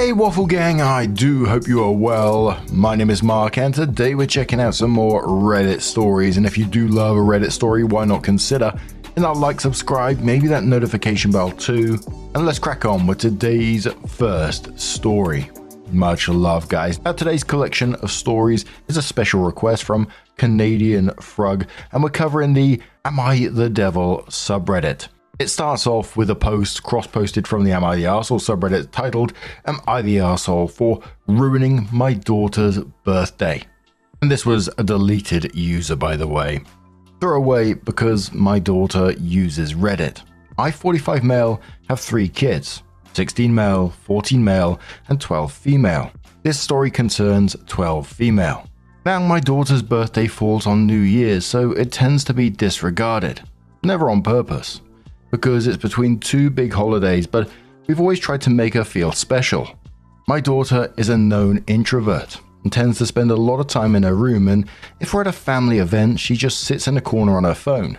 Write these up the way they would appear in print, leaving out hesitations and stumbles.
Hey Waffle Gang, I do hope you are well. My name is Mark and today we're checking out some more Reddit stories, and if you do love a Reddit story, why not consider hitting that like, subscribe, maybe that notification bell too, and let's crack on with today's first story. Much love guys. Now today's collection of stories is a special request from Canadian Frug, and we're covering the Am I the Devil subreddit. It starts off with a post cross-posted from the Am I the Arsehole subreddit titled Am I the Arsehole for ruining my daughter's birthday? And this was a deleted user, by the way. Throwaway because my daughter uses Reddit. I, 45 male, have 3 kids, 16 male, 14 male, and 12 female. This story concerns 12 female. Now my daughter's birthday falls on New Year's, so it tends to be disregarded. Never on purpose, because it's between 2 big holidays, but we've always tried to make her feel special. My daughter is a known introvert and tends to spend a lot of time in her room, and if we're at a family event, she just sits in a corner on her phone.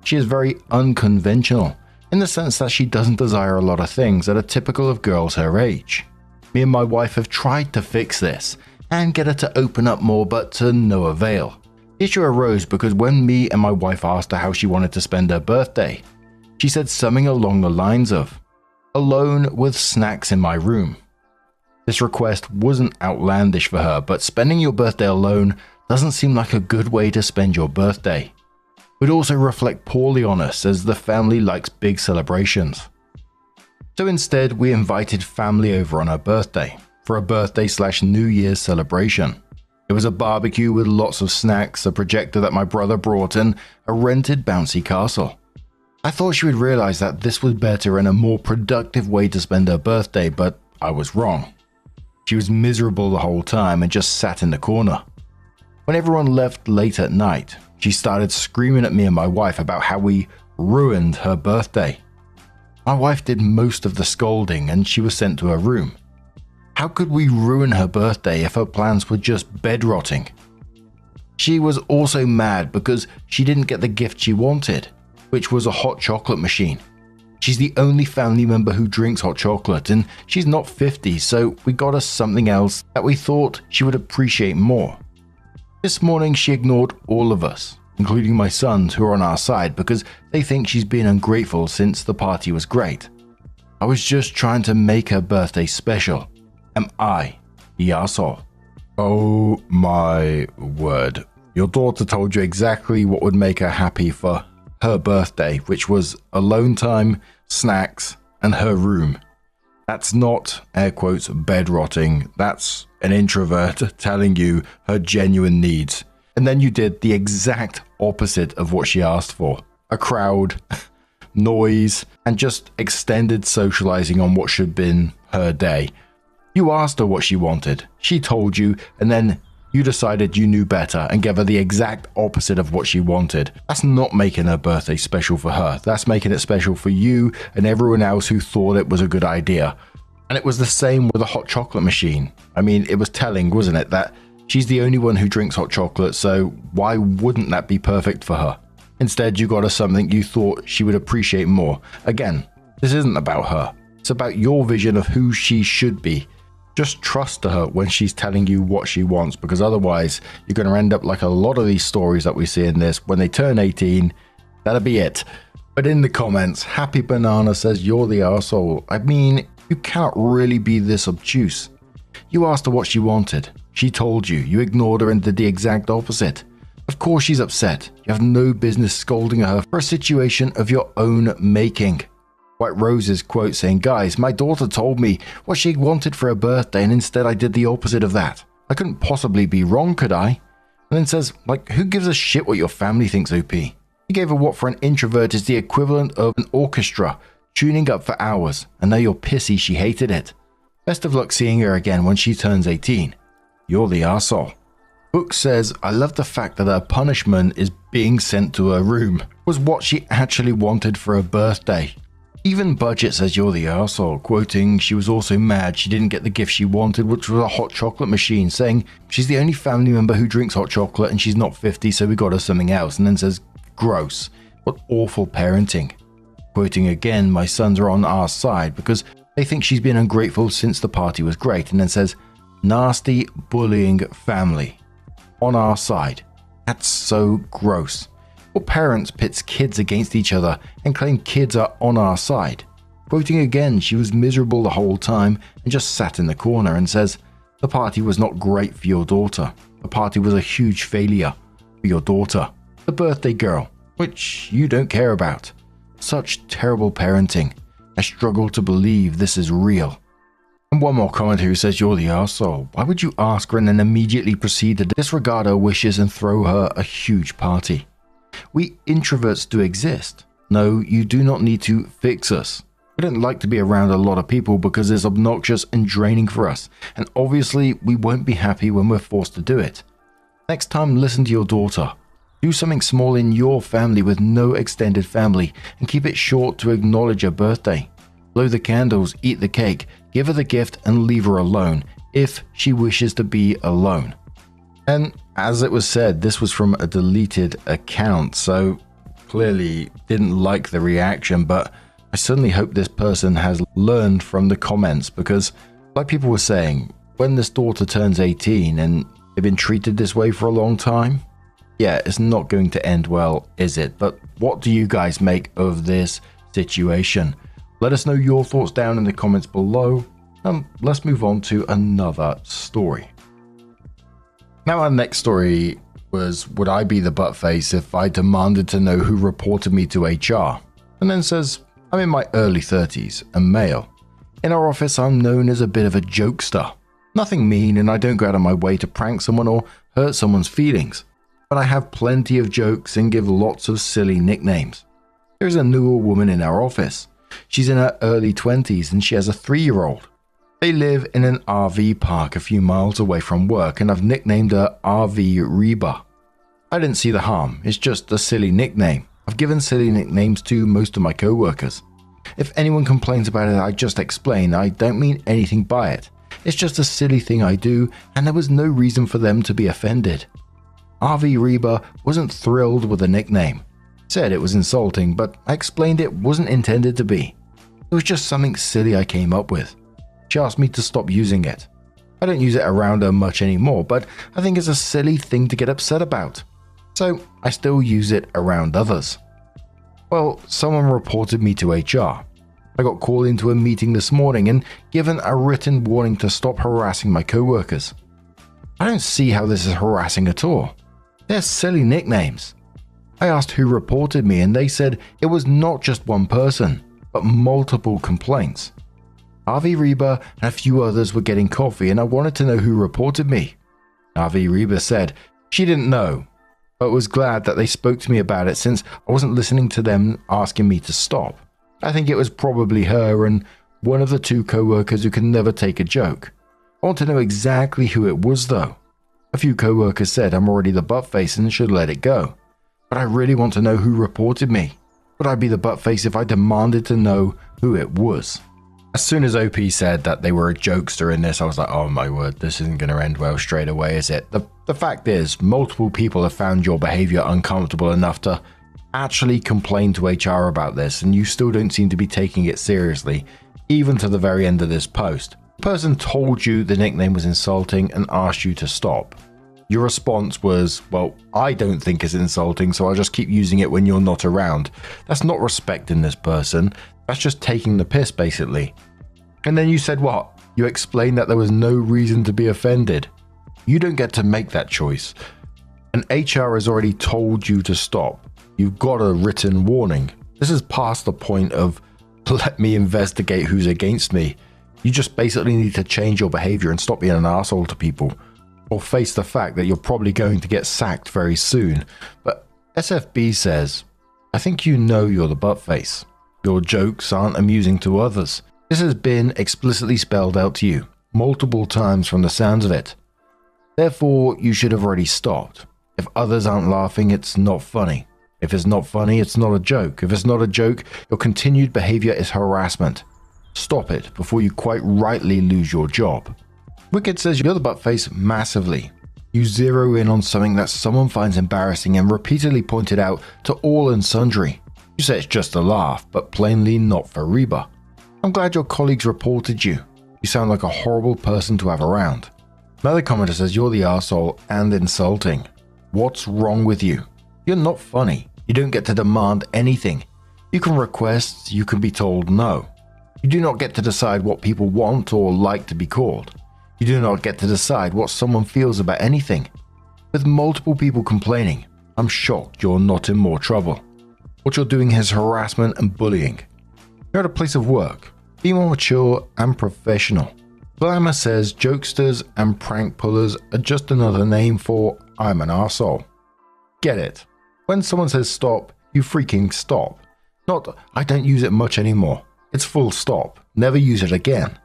She is very unconventional in the sense that she doesn't desire a lot of things that are typical of girls her age. Me and my wife have tried to fix this and get her to open up more, but to no avail. The issue arose because when me and my wife asked her how she wanted to spend her birthday, she said something along the lines of, alone with snacks in my room. This request wasn't outlandish for her, but spending your birthday alone doesn't seem like a good way to spend your birthday. It would also reflect poorly on us as the family likes big celebrations. So instead, we invited family over on her birthday for a birthday/New Year's celebration. It was a barbecue with lots of snacks, a projector that my brother brought, and a rented bouncy castle. I thought she would realize that this was better and a more productive way to spend her birthday, but I was wrong. She was miserable the whole time and just sat in the corner. When everyone left late at night, she started screaming at me and my wife about how we ruined her birthday. My wife did most of the scolding and she was sent to her room. How could we ruin her birthday if her plans were just bed rotting? She was also mad because she didn't get the gift she wanted, which was a hot chocolate machine. She's the only family member who drinks hot chocolate, and she's not 50, so we got her something else that we thought she would appreciate more. This morning she ignored all of us, including my sons who are on our side because they think she's been ungrateful since the party was great. I was just trying to make her birthday special. Am I the arsehole? Oh my word. Your daughter told you exactly what would make her happy for her birthday, which was alone time, snacks, and her room. That's not, air quotes, bed rotting. That's an introvert telling you her genuine needs. And then you did the exact opposite of what she asked for. A crowd, noise, and just extended socializing on what should have been her day. You asked her what she wanted. She told you, and then you decided you knew better and gave her the exact opposite of what she wanted. That's not making her birthday special for her. That's making it special for you and everyone else who thought it was a good idea. And it was the same with a hot chocolate machine. I mean, it was telling, wasn't it, that she's the only one who drinks hot chocolate, so why wouldn't that be perfect for her? Instead, you got her something you thought she would appreciate more. Again, this isn't about her. It's about your vision of who she should be. Just trust her when she's telling you what she wants, because otherwise you're going to end up like a lot of these stories that we see in this. When they turn 18, that'll be it. But in the comments, Happy Banana says you're the arsehole. I mean, you can't really be this obtuse. You asked her what she wanted. She told you. You ignored her and did the exact opposite. Of course she's upset. You have no business scolding her for a situation of your own making. White Rose's quote saying, guys, my daughter told me what she wanted for her birthday and instead I did the opposite of that. I couldn't possibly be wrong, could I? And then says, like, who gives a shit what your family thinks, OP? You gave her what for an introvert is the equivalent of an orchestra tuning up for hours, and now you're pissy she hated it. Best of luck seeing her again when she turns 18. You're the arsehole. Book says, I love the fact that her punishment is being sent to her room was what she actually wanted for her birthday. Even Budget says you're the arsehole, quoting, she was also mad she didn't get the gift she wanted, which was a hot chocolate machine, saying she's the only family member who drinks hot chocolate and she's not 50, so we got her something else, and then says, gross, what awful parenting. Quoting again, my sons are on our side because They think she's been ungrateful since the party was great, and then says, nasty bullying family. On our side. That's so gross. What parents pits kids against each other and claim kids are on our side? Quoting again, she was miserable the whole time and just sat in the corner and says, the party was not great for your daughter. The party was a huge failure for your daughter. The birthday girl, which you don't care about. Such terrible parenting. I struggle to believe this is real. And one more commenter who says, you're the arsehole. Why would you ask her and then immediately proceed to disregard her wishes and throw her a huge party? We introverts do exist. No, you do not need to fix us. We don't like to be around a lot of people because it's obnoxious and draining for us, and obviously we won't be happy when we're forced to do it. Next time, listen to your daughter. Do something small in your family with no extended family and keep it short to acknowledge her birthday. Blow the candles, eat the cake, give her the gift and leave her alone if she wishes to be alone. And as it was said, this was from a deleted account, so clearly didn't like the reaction, but I certainly hope this person has learned from the comments, because like people were saying, when this daughter turns 18 and they've been treated this way for a long time, yeah, it's not going to end well, is it? But what do you guys make of this situation? Let us know your thoughts down in the comments below, and let's move on to another story. Now, our next story was, would I be the buttface if I demanded to know who reported me to HR? And then says, I'm in my early 30s and male. In our office, I'm known as a bit of a jokester. Nothing mean, and I don't go out of my way to prank someone or hurt someone's feelings. But I have plenty of jokes and give lots of silly nicknames. There's a newer woman in our office. She's in her early 20s and she has a 3-year-old. They live in an RV park a few miles away from work, and I've nicknamed her RV Reba. I didn't see the harm, it's just a silly nickname. I've given silly nicknames to most of my co-workers. If anyone complains about it, I just explain I don't mean anything by it. It's just a silly thing I do, and there was no reason for them to be offended. RV Reba wasn't thrilled with the nickname. Said it was insulting, but I explained it wasn't intended to be. It was just something silly I came up with. She asked me to stop using it. I don't use it around her much anymore, but I think it's a silly thing to get upset about. So I still use it around others. Well, someone reported me to HR. I got called into a meeting this morning and given a written warning to stop harassing my co-workers. I don't see how this is harassing at all. They're silly nicknames. I asked who reported me and they said it was not just one person, but multiple complaints. RV Reba and a few others were getting coffee and I wanted to know who reported me. RV Reba said she didn't know, but was glad that they spoke to me about it since I wasn't listening to them asking me to stop. I think it was probably her and one of the 2 co-workers who can never take a joke. I want to know exactly who it was though. A few co-workers said I'm already the buttface and should let it go. But I really want to know who reported me. Would I be the buttface if I demanded to know who it was? As soon as OP said that they were a jokester in this, I was like, oh my word, this isn't going to end well straight away, is it? The fact is, multiple people have found your behavior uncomfortable enough to actually complain to HR about this, and you still don't seem to be taking it seriously, even to the very end of this post. The person told you the nickname was insulting and asked you to stop. Your response was, well, I don't think it's insulting, so I'll just keep using it when you're not around. That's not respecting this person. That's just taking the piss, basically. And then you said what? You explained that there was no reason to be offended. You don't get to make that choice. And HR has already told you to stop. You've got a written warning. This is past the point of, let me investigate who's against me. You just basically need to change your behavior and stop being an asshole to people. Or face the fact that you're probably going to get sacked very soon. But SFB says, I think you know you're the buttface. Your jokes aren't amusing to others. This has been explicitly spelled out to you, multiple times from the sounds of it. Therefore, you should have already stopped. If others aren't laughing, it's not funny. If it's not funny, it's not a joke. If it's not a joke, your continued behavior is harassment. Stop it before you quite rightly lose your job. Wicked says you're the buttface massively. You zero in on something that someone finds embarrassing and repeatedly point it out to all and sundry. You say it's just a laugh, but plainly not for Reba. I'm glad your colleagues reported you. You sound like a horrible person to have around. Another commenter says you're the arsehole and insulting. What's wrong with you? You're not funny. You don't get to demand anything. You can request, you can be told no. You do not get to decide what people want or like to be called. You do not get to decide what someone feels about anything. With multiple people complaining, I'm shocked you're not in more trouble. What you're doing is harassment and bullying. You're at a place of work. Be more mature and professional. Glamour says jokesters and prank pullers are just another name for I'm an arsehole. Get it. When someone says stop, you freaking stop. Not I don't use it much anymore. It's full stop. Never use it again.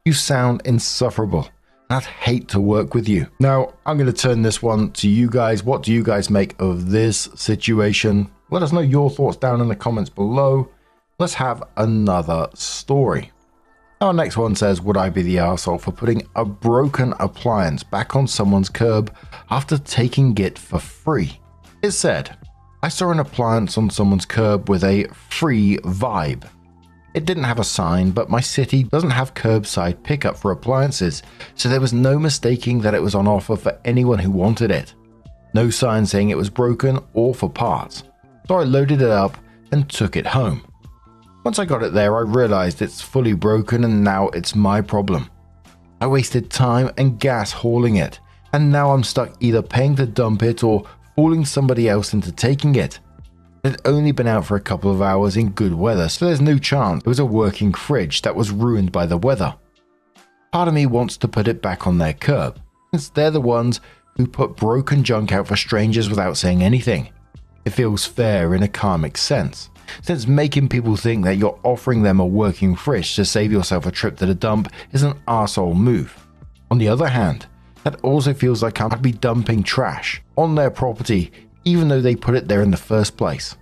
You sound insufferable. I'd hate to work with you. Now, I'm going to turn this one to you guys. What do you guys make of this situation? Let us know your thoughts down in the comments below. Let's have another story. Our next one says, would I be the arsehole for putting a broken appliance back on someone's curb after taking it for free? It said, I saw an appliance on someone's curb with a free vibe. It didn't have a sign, but my city doesn't have curbside pickup for appliances, so there was no mistaking that it was on offer for anyone who wanted it. No sign saying it was broken or for parts, so I loaded it up and took it home. Once I got it there, I realized it's fully broken and now it's my problem. I wasted time and gas hauling it, and now I'm stuck either paying to dump it or fooling somebody else into taking it. It had only been out for a couple of hours in good weather, so there's no chance it was a working fridge that was ruined by the weather. Part of me wants to put it back on their curb, since they're the ones who put broken junk out for strangers without saying anything. It feels fair in a karmic sense, since making people think that you're offering them a working fridge to save yourself a trip to the dump is an arsehole move. On the other hand, that also feels like I'd be dumping trash on their property even though they put it there in the first place.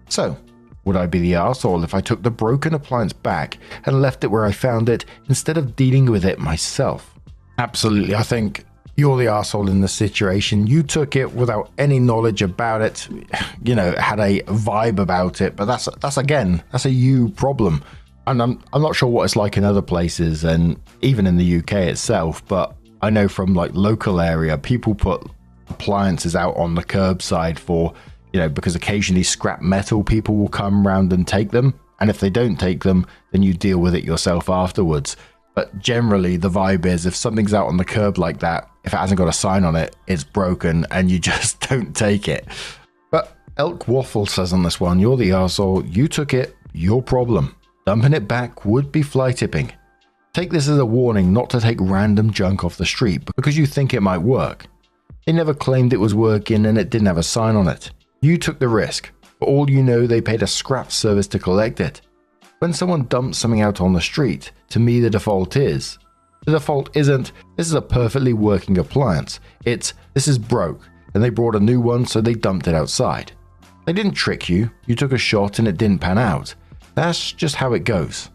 So, would I be the arsehole if I took the broken appliance back and left it where I found it instead of dealing with it myself? Absolutely, I think you're the arsehole in this situation. You took it without any knowledge about it, you know, had a vibe about it, but that's a you problem. And I'm not sure what it's like in other places and even in the UK itself, but I know from like local area, people put appliances out on the curbside for, you know, because occasionally scrap metal people will come around and take them. And if they don't take them, then you deal with it yourself afterwards. But generally the vibe is if something's out on the curb like that, if it hasn't got a sign on it, it's broken and you just don't take it. But Elk Waffle says on this one, you're the arsehole, you took it, your problem. Dumping it back would be fly tipping. Take this as a warning not to take random junk off the street because you think it might work. They never claimed it was working and it didn't have a sign on it. You took the risk. For all you know, they paid a scrap service to collect it. When someone dumps something out on the street, to me the default isn't, this is a perfectly working appliance. It's, this is broke, and they brought a new one so they dumped it outside. They didn't trick you, you took a shot and it didn't pan out. That's just how it goes.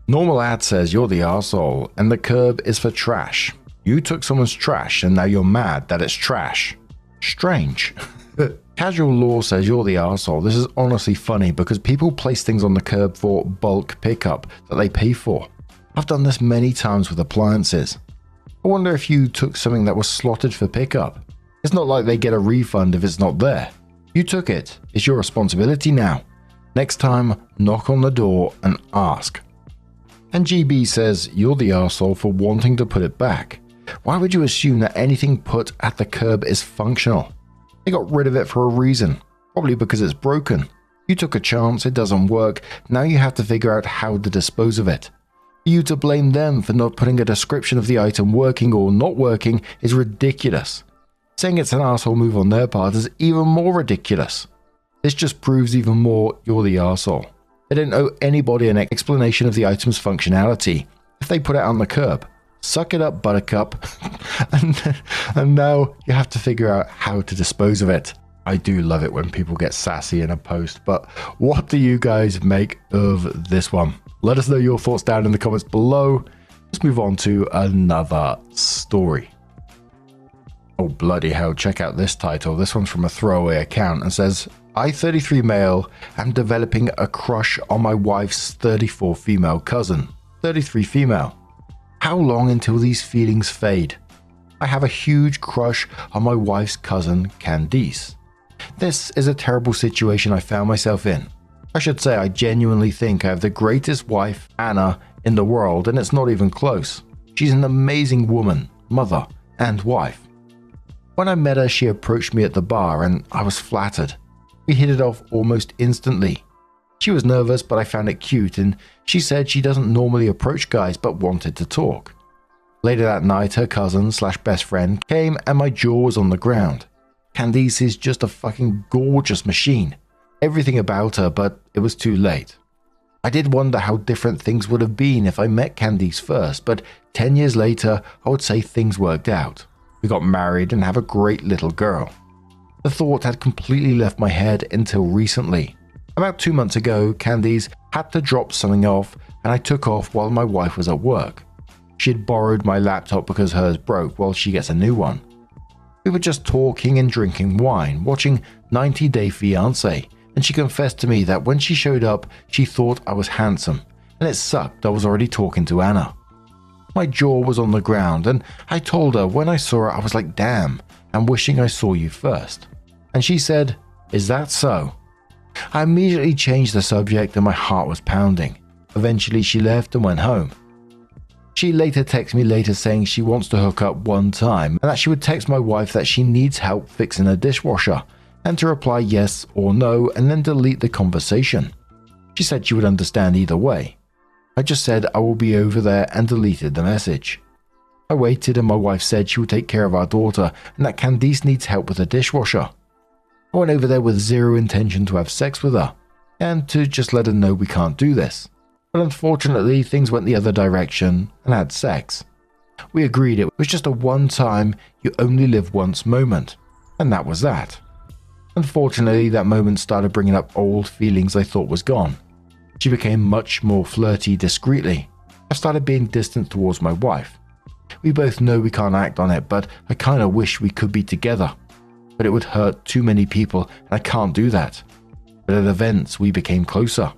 Normal ad says you're the arsehole and the curb is for trash. You took someone's trash and now you're mad that it's trash. Strange. Casual Law says you're the arsehole. This is honestly funny because people place things on the curb for bulk pickup that they pay for. I've done this many times with appliances. I wonder if you took something that was slotted for pickup. It's not like they get a refund if it's not there. You took it. It's your responsibility now. Next time, knock on the door and ask. And GB says you're the arsehole for wanting to put it back. Why would you assume that anything put at the curb is functional? They got rid of it for a reason, probably because it's broken. You took a chance, it doesn't work, now you have to figure out how to dispose of it. For you to blame them for not putting a description of the item working or not working is ridiculous. Saying it's an arsehole move on their part is even more ridiculous. This just proves even more you're the arsehole. They didn't owe anybody an explanation of the item's functionality if they put it on the curb. Suck it up, buttercup. and now you have to figure out how to dispose of it. I do love it when people get sassy in a post, but what do you guys make of this one? Let us know your thoughts down in the comments below. Let's move on to another story. Oh, bloody hell, check out this title. This one's from a throwaway account and says, I, 33 male, am developing a crush on my wife's 34 female cousin. 33 female. How long until these feelings fade? I have a huge crush on my wife's cousin, Candice. This is a terrible situation I found myself in. I should say I genuinely think I have the greatest wife, Anna, in the world, and it's not even close. She's an amazing woman, mother, and wife. When I met her, she approached me at the bar and I was flattered. We hit it off almost instantly. She was nervous, but I found it cute, and she said she doesn't normally approach guys but wanted to talk. Later that night, her cousin / best friend came and my jaw was on the ground. Candice is just a fucking gorgeous machine. Everything about her, but it was too late. I did wonder how different things would have been if I met Candice first, but 10 years later, I would say things worked out. We got married and have a great little girl. The thought had completely left my head until recently. About 2 months ago, Candice had to drop something off and I took off while my wife was at work. She had borrowed my laptop because hers broke while she gets a new one. We were just talking and drinking wine, watching 90 Day Fiancé, and she confessed to me that when she showed up, she thought I was handsome, and it sucked I was already talking to Anna. My jaw was on the ground, and I told her when I saw her I was like, damn, I'm wishing I saw you first. And she said, is that so? I immediately changed the subject and my heart was pounding. Eventually she left and went home. She later texted me later saying she wants to hook up one time and that she would text my wife that she needs help fixing a dishwasher and to reply yes or no and then delete the conversation. She said she would understand either way. I just said I will be over there and deleted the message. I waited and my wife said she would take care of our daughter and that Candice needs help with the dishwasher. I went over there with zero intention to have sex with her and to just let her know we can't do this. But unfortunately, things went the other direction and had sex. We agreed it was just a one-time, you only live once moment, and that was that. Unfortunately, that moment started bringing up old feelings I thought was gone. She became much more flirty discreetly. I started being distant towards my wife. We both know we can't act on it, but I kinda wish we could be together. But it would hurt too many people, and I can't do that. But at events, we became closer.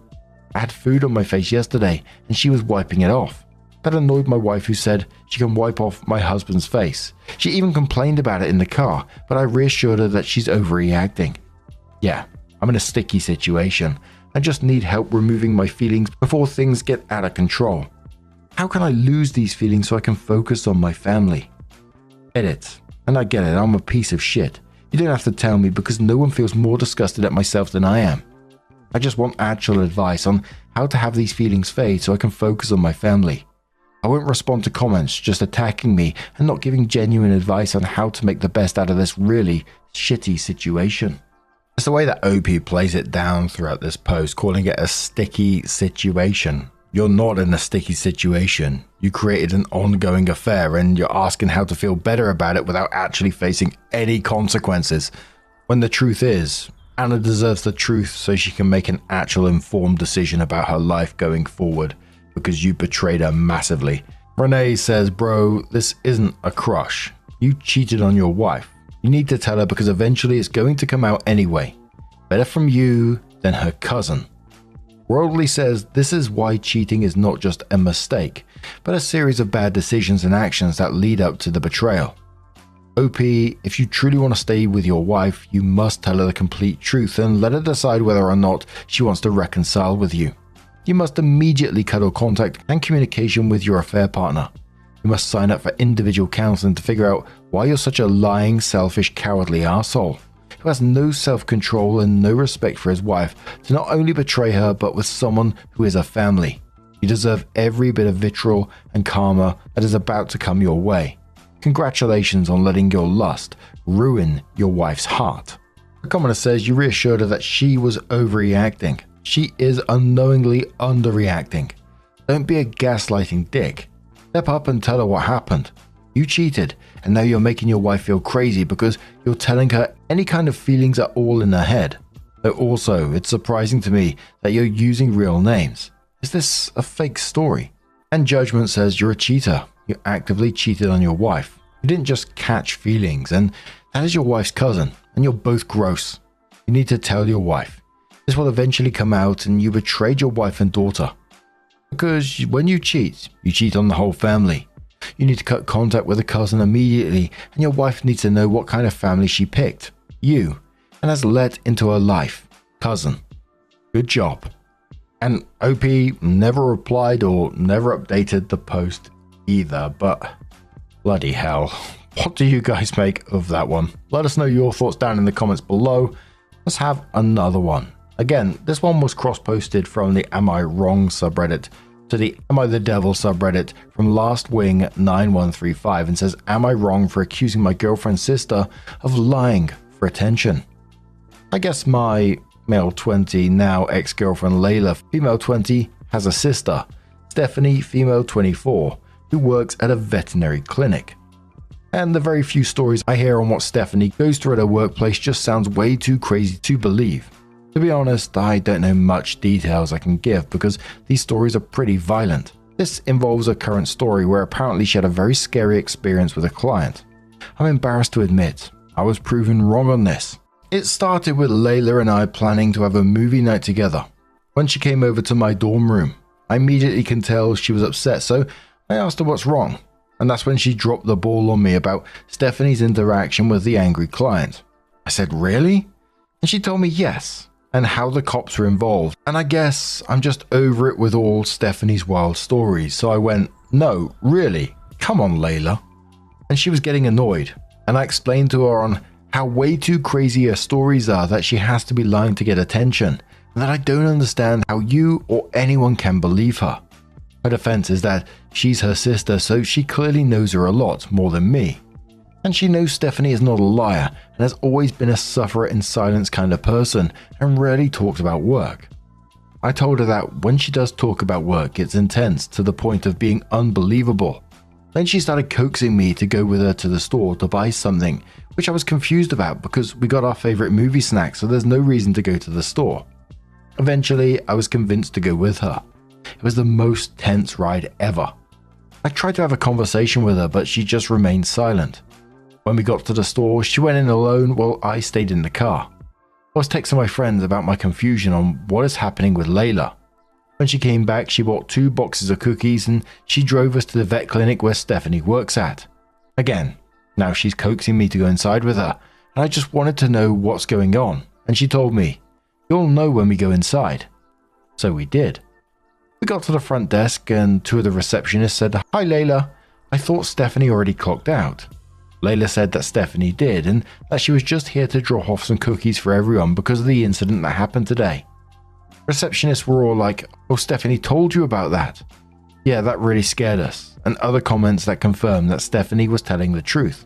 I had food on my face yesterday and she was wiping it off. That annoyed my wife, who said she can wipe off my husband's face. She even complained about it in the car, but I reassured her that she's overreacting. Yeah, I'm in a sticky situation. I just need help removing my feelings before things get out of control. How can I lose these feelings so I can focus on my family? Edit. And I get it, I'm a piece of shit. You don't have to tell me because no one feels more disgusted at myself than I am. I just want actual advice on how to have these feelings fade so I can focus on my family. I won't respond to comments just attacking me and not giving genuine advice on how to make the best out of this really shitty situation. It's the way that OP plays it down throughout this post, calling it a sticky situation. You're not in a sticky situation. You created an ongoing affair and you're asking how to feel better about it without actually facing any consequences. When the truth is, Anna deserves the truth so she can make an actual informed decision about her life going forward because you betrayed her massively. Renee says, bro, this isn't a crush. You cheated on your wife. You need to tell her because eventually it's going to come out anyway. Better from you than her cousin. Worldly says this is why cheating is not just a mistake, but a series of bad decisions and actions that lead up to the betrayal. OP, if you truly want to stay with your wife, you must tell her the complete truth and let her decide whether or not she wants to reconcile with you. You must immediately cut all contact and communication with your affair partner. You must sign up for individual counseling to figure out why you're such a lying, selfish, cowardly arsehole who has no self-control and no respect for his wife to not only betray her but with someone who is a family. You deserve every bit of vitriol and karma that is about to come your way. Congratulations on letting your lust ruin your wife's heart. The commenter says you reassured her that she was overreacting. She is unknowingly underreacting. Don't be a gaslighting dick. Step up and tell her what happened. You cheated, and now you're making your wife feel crazy because you're telling her any kind of feelings are all in her head. Though also, it's surprising to me that you're using real names. Is this a fake story? And Judgment says you're a cheater. You actively cheated on your wife. You didn't just catch feelings, and that is your wife's cousin, and you're both gross. You need to tell your wife. This will eventually come out and you betrayed your wife and daughter. Because when you cheat on the whole family. You need to cut contact with a cousin immediately, and your wife needs to know what kind of family she picked, you, and has let into her life. Cousin. Good job. And OP never replied or never updated the post either, but bloody hell. What do you guys make of that one? Let us know your thoughts down in the comments below. Let's have another one. Again, this one was cross-posted from the Am I Wrong subreddit to the AmITheDevil subreddit from LastWing9135 and says, am I wrong for accusing my girlfriend's sister of lying for attention? I guess my male 20, now ex-girlfriend Layla, female 20, has a sister, Stephanie, female 24, who works at a veterinary clinic. And the very few stories I hear on what Stephanie goes through at her workplace just sounds way too crazy to believe. To be honest, I don't know much details I can give because these stories are pretty violent. This involves a current story where apparently she had a very scary experience with a client. I'm embarrassed to admit, I was proven wrong on this. It started with Layla and I planning to have a movie night together. When she came over to my dorm room, I immediately can tell she was upset, so I asked her what's wrong. And that's when she dropped the ball on me about Stephanie's interaction with the angry client. I said, really? And she told me yes, and how the cops were involved. And I guess I'm just over it with all Stephanie's wild stories. So I went, no, really? Come on, Layla. And she was getting annoyed. And I explained to her on how way too crazy her stories are that she has to be lying to get attention. And that I don't understand how you or anyone can believe her. Her defense is that she's her sister, so she clearly knows her a lot more than me. And she knows Stephanie is not a liar and has always been a sufferer in silence kind of person and rarely talks about work. I told her that when she does talk about work, it's intense to the point of being unbelievable. Then she started coaxing me to go with her to the store to buy something, which I was confused about because we got our favorite movie snack, so there's no reason to go to the store. Eventually, I was convinced to go with her. It was the most tense ride ever. I tried to have a conversation with her, but she just remained silent. When we got to the store, she went in alone while I stayed in the car. I was texting my friends about my confusion on what is happening with Layla. When she came back, she bought 2 boxes of cookies and she drove us to the vet clinic where Stephanie works at. Again, now she's coaxing me to go inside with her, and I just wanted to know what's going on, and she told me, you'll know when we go inside. So we did. We got to the front desk and 2 of the receptionists said, hi Layla, I thought Stephanie already clocked out. Layla said that Stephanie did and that she was just here to drop off some cookies for everyone because of the incident that happened today. Receptionists were all like, oh, Stephanie told you about that. Yeah, that really scared us, and other comments that confirmed that Stephanie was telling the truth.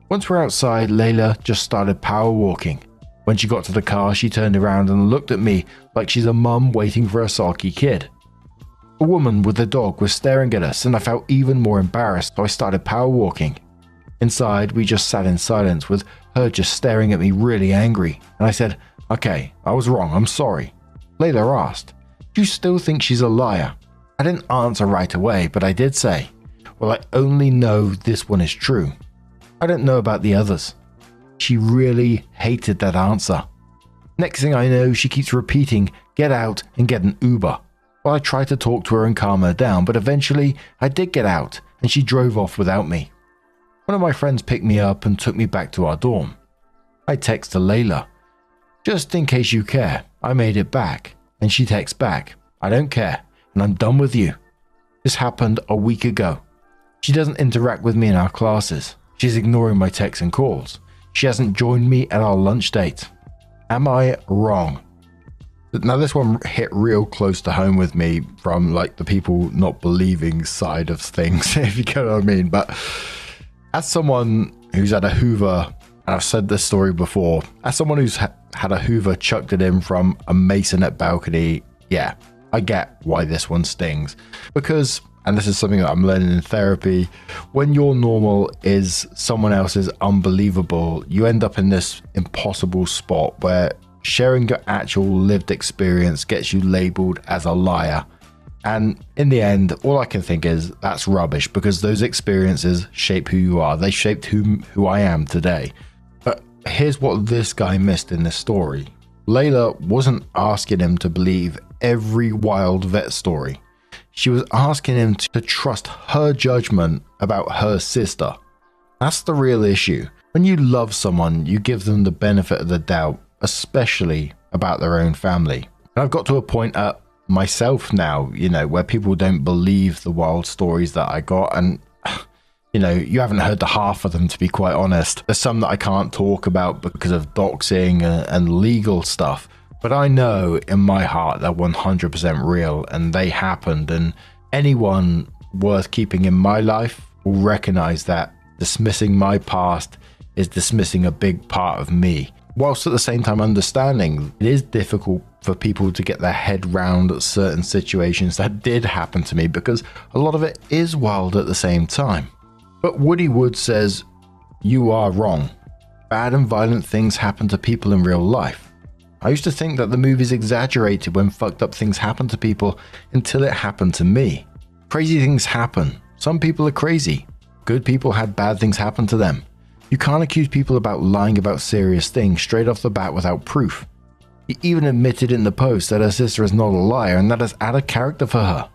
Once we're outside, Layla just started power walking. When she got to the car, she turned around and looked at me like she's a mum waiting for a sulky kid. A woman with a dog was staring at us and I felt even more embarrassed, so I started power walking. Inside, we just sat in silence with her just staring at me really angry, and I said, okay, I was wrong, I'm sorry. Layla asked, do you still think she's a liar? I didn't answer right away, but I did say, well, I only know this one is true. I don't know about the others. She really hated that answer. Next thing I know, she keeps repeating, get out and get an Uber. Well, I tried to talk to her and calm her down, but eventually I did get out and she drove off without me. One of my friends picked me up and took me back to our dorm. I texted Layla, just in case you care, I made it back. And she texts back, I don't care and I'm done with you. This happened a week ago. She doesn't interact with me in our classes. She's ignoring my texts and calls. She hasn't joined me at our lunch date. Am I wrong? Now this one hit real close to home with me from like the people not believing side of things, if you get what I mean. But as someone who's had a Hoover, and I've said this story before, as someone who's had a Hoover chucked it in from a masonette balcony, yeah, I get why this one stings. Because, and this is something that I'm learning in therapy, when your normal is someone else's unbelievable, you end up in this impossible spot where sharing your actual lived experience gets you labeled as a liar. And in the end, all I can think is that's rubbish, because those experiences shape who you are. They shaped who I am today. But here's what this guy missed in this story. Layla wasn't asking him to believe every wild vet story. She was asking him to trust her judgment about her sister. That's the real issue. When you love someone, you give them the benefit of the doubt, especially about their own family. And I've got to a point at myself now, where people don't believe the wild stories that I got. And, you haven't heard the half of them, to be quite honest. There's some that I can't talk about because of doxing and legal stuff. But I know in my heart they're 100% real and they happened. And anyone worth keeping in my life will recognize that dismissing my past is dismissing a big part of me. Whilst at the same time understanding it is difficult for people to get their head round certain situations that did happen to me, because a lot of it is wild at the same time. But Woody Wood says, you are wrong. Bad and violent things happen to people in real life. I used to think that the movies exaggerated when fucked up things happen to people until it happened to me. Crazy things happen. Some people are crazy. Good people had bad things happen to them. You can't accuse people about lying about serious things straight off the bat without proof. He even admitted in the post that her sister is not a liar and that has added character for her.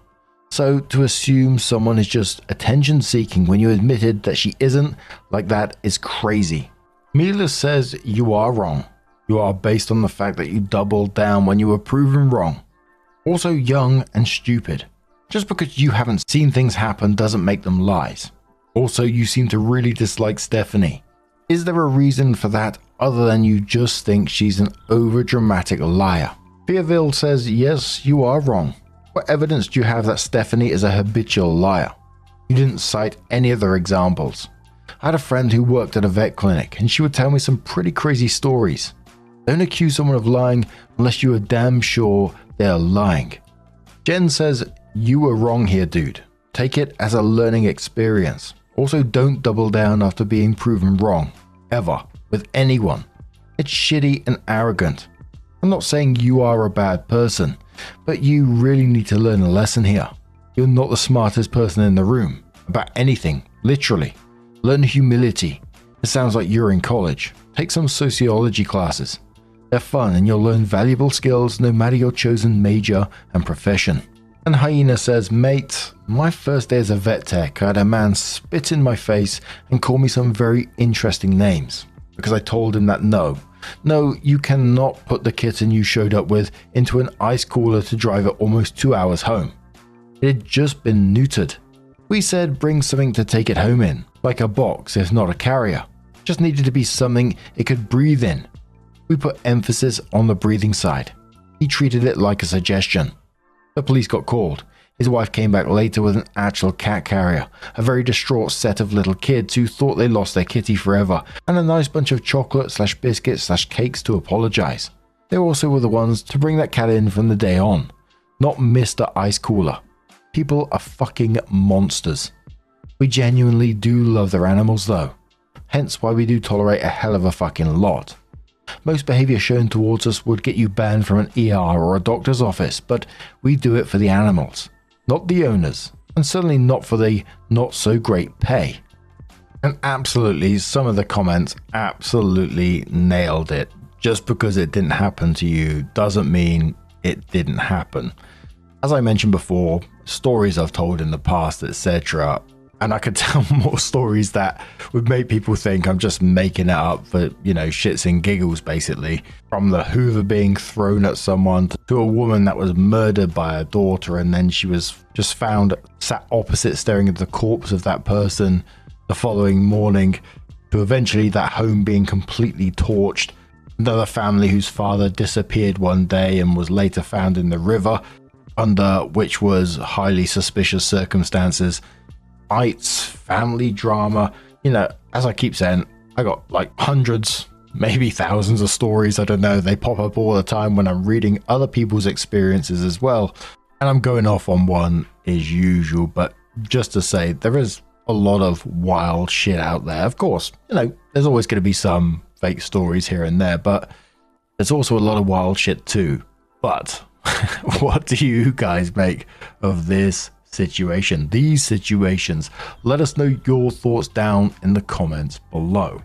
So to assume someone is just attention seeking when you admitted that she isn't like that is crazy. Mila says you are wrong. You are based on the fact that you doubled down when you were proven wrong. Also young and stupid. Just because you haven't seen things happen doesn't make them lies. Also, you seem to really dislike Stephanie. Is there a reason for that other than you just think she's an overdramatic liar? Fearville says, yes, you are wrong. What evidence do you have that Stephanie is a habitual liar? You didn't cite any other examples. I had a friend who worked at a vet clinic and she would tell me some pretty crazy stories. Don't accuse someone of lying unless you are damn sure they are lying. Jen says, you were wrong here, dude. Take it as a learning experience. Also, don't double down after being proven wrong, ever, with anyone. It's shitty and arrogant. I'm not saying you are a bad person, but you really need to learn a lesson here. You're not the smartest person in the room, about anything, literally. Learn humility. It sounds like you're in college. Take some sociology classes. They're fun and you'll learn valuable skills no matter your chosen major and profession. And Hyena says, mate, my first day as a vet tech, I had a man spit in my face and call me some very interesting names. Because I told him that no, you cannot put the kitten you showed up with into an ice cooler to drive it almost 2 hours home. It had just been neutered. We said bring something to take it home in, like a box if not a carrier. Just needed to be something it could breathe in. We put emphasis on the breathing side. He treated it like a suggestion. The police got called. His wife came back later with an actual cat carrier, a very distraught set of little kids who thought they lost their kitty forever, and a nice bunch of chocolate/biscuits/cakes to apologize. They also were the ones to bring that cat in from the day on, not Mr. Ice Cooler. People are fucking monsters. We genuinely do love their animals though, hence why we do tolerate a hell of a fucking lot. Most behavior shown towards us would get you banned from an ER or a doctor's office, but we do it for the animals, not the owners, and certainly not for the not so great pay. And absolutely, some of the comments absolutely nailed it. Just because it didn't happen to you doesn't mean it didn't happen. As I mentioned before, stories I've told in the past, etc. And I could tell more stories that would make people think I'm just making it up for, shits and giggles, basically. From the Hoover being thrown at someone to a woman that was murdered by her daughter and then she was just found sat opposite staring at the corpse of that person the following morning, to eventually that home being completely torched. Another family whose father disappeared one day and was later found in the river, under which was highly suspicious circumstances. Fights, family drama, as I keep saying, I got like hundreds, maybe thousands of stories, I don't know, they pop up all the time when I'm reading other people's experiences as well, and I'm going off on one as usual, but just to say, there is a lot of wild shit out there. Of course, there's always going to be some fake stories here and there, but there's also a lot of wild shit too. But What do you guys make of this situation, these situations? Let us know your thoughts down in the comments below.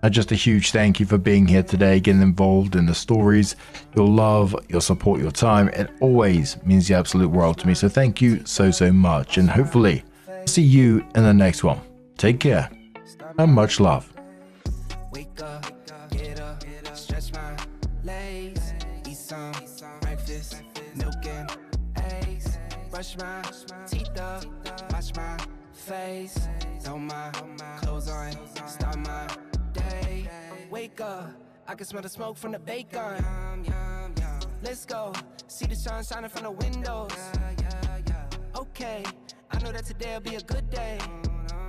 And just a huge thank you for being here today, getting involved in the stories. Your love, your support, your time, it always means the absolute world to me. So thank you so much, and hopefully see you in the next one. Take care and much love. Wake up, get up, stretch my legs, eat some breakfast, milk and eggs, brush my teeth up, wash my face, throw my clothes on, start my day. Wake up, I can smell the smoke from the bacon. Let's go, see the sun shining from the windows. Okay, I know that today'll be a good day.